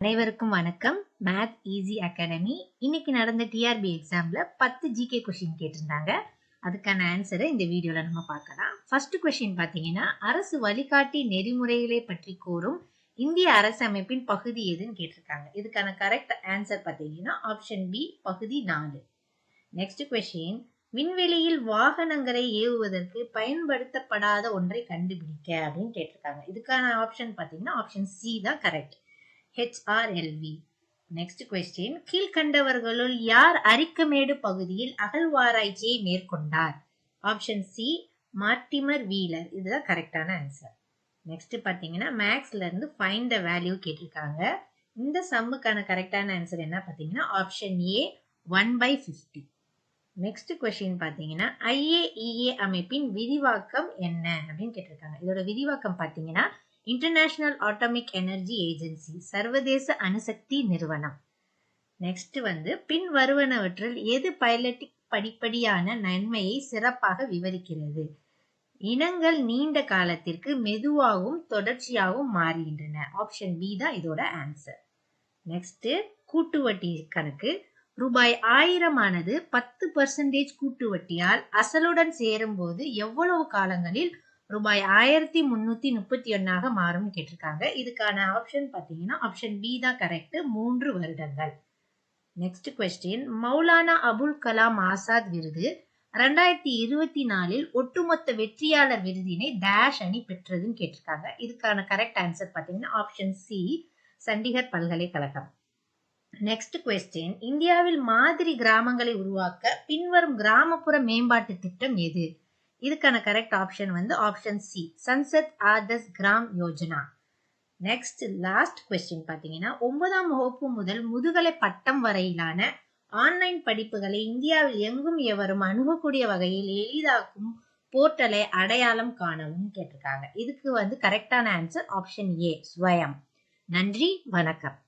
அனைவருக்கும் வணக்கம். Math easy academy. இன்னைக்கு நடந்த டிஆர்பி எக்ஸாம்ல 10 ஜிகே கொஸ்டின் கேட்டிருந்தாங்க. அதுக்கான ஆன்சரை இந்த வீடியோல நம்ம பார்க்கலாம். ஃபர்ஸ்ட் கொஸ்டின் பார்த்தீங்கன்னா, அரசு வழிகாட்டி நெறிமுறைகளை பற்றி கூறும் இந்திய அரசமைப்பின் பகுதி எதுன்னு கேட்டிருக்காங்க. இதுக்கான கரெக்ட் ஆன்சர் பார்த்தீங்கன்னா ஆப்ஷன் பி, பகுதி 4. நெக்ஸ்ட் கொஸ்டின், விண்வெளியில் வாகனங்களை ஏவுவதற்கு பயன்படுத்தப்படாத ஒன்றை கண்டுபிடிக்க அப்படின்னு கேட்டிருக்காங்க. இதுக்கான ஆப்ஷன் பார்த்தீங்கன்னா ஆப்ஷன் சி தான் கரெக்ட், HRLV. நெக்ஸ்ட் கொஸ்டின், கீழ்கண்டவர்களுள் யார் அரிக்கமேடு பகுதியில் அகழ்வாராய்ச்சியை மேற்கொண்டார்? Option C, Mortimer wheeler. இதுதான் கரெக்டான ஆன்சர். நெக்ஸ்ட் பாத்தீங்கன்னா மேக்ஸ்ல இருந்து ஃபைண்ட் த வேல்யூ கேட்டிருக்காங்க. இந்த சம்முக்கான கரெக்டான ஆன்சர் என்ன பாத்தீங்கன்னா ஆப்ஷன் ஏ, 1/50. நெக்ஸ்ட் கொஸ்டின் பாத்தீங்கன்னா, IAEA அமைப்பின் விரிவாக்கம் என்ன அப்படின்னு கேட்டிருக்காங்க. இதோட விரிவாக்கம் பாத்தீங்கன்னா இன்டர்நேஷனல் ஆட்டோமிக் எனர்ஜி ஏஜென்சி, சர்வதேச அணுசக்தி நிறுவனம். நெக்ஸ்ட் பின் வருவனவற்றில் எது பைலட்டிக் படிப்படியான நன்மையை சிறப்பாக விவரிக்கிறது? இனங்கள் நீண்ட காலத்திற்கு மெதுவாகவும் தொடர்ச்சியாகவும் மாறுகின்றன. ஆப்ஷன் பி தான் இதோட ஆன்சர். நெக்ஸ்ட் கூட்டு வட்டி கணக்கு. ரூபாய் 1000 ஆனது 10% கூட்டு வட்டியால் அசலுடன் சேரும் போது எவ்வளவு காலங்களில் ரூபாய் 1331 மாறும் கேட்டிருக்காங்க. இதுக்கான ஆப்ஷன் பாத்தீங்கன்னா ஆப்ஷன் பி தான் கரெக்ட், 3 வருடங்கள். நெக்ஸ்ட் கொஸ்டின், மௌலானா அபுல் கலாம் ஆசாத் விருது 2024 ஒட்டுமொத்த வெற்றியாளர் விருதினை டேஷ் அணி பெற்றதுன்னு கேட்டிருக்காங்க. இதுக்கான கரெக்ட் ஆன்சர் பாத்தீங்கன்னா ஆப்ஷன் சி, சண்டிகர் பல்கலைக்கழகம். நெக்ஸ்ட் கொஸ்டின், இந்தியாவில் மாதிரி கிராமங்களை உருவாக்க பின்வரும் கிராமப்புற மேம்பாட்டு திட்டம் எது? இதுக்கான correct option option C, Sansad Adarsh Gram Yojana. Next last question பாத்தீங்கன்னா, 9ஆம் வகுப்பு முதல் முதுகலை பட்டம் வரையிலான ஆன்லைன் படிப்புகளை இந்தியாவில் எங்கும் எவரும் அணுகக்கூடிய வகையில் எளிதாக்கும் போர்ட்டலை அடையாளம் காணவும் கேட்டிருக்காங்க. இதுக்கு கரெக்டான ஆன்சர் ஆப்ஷன் ஏ, ஸ்வயம். நன்றி, வணக்கம்.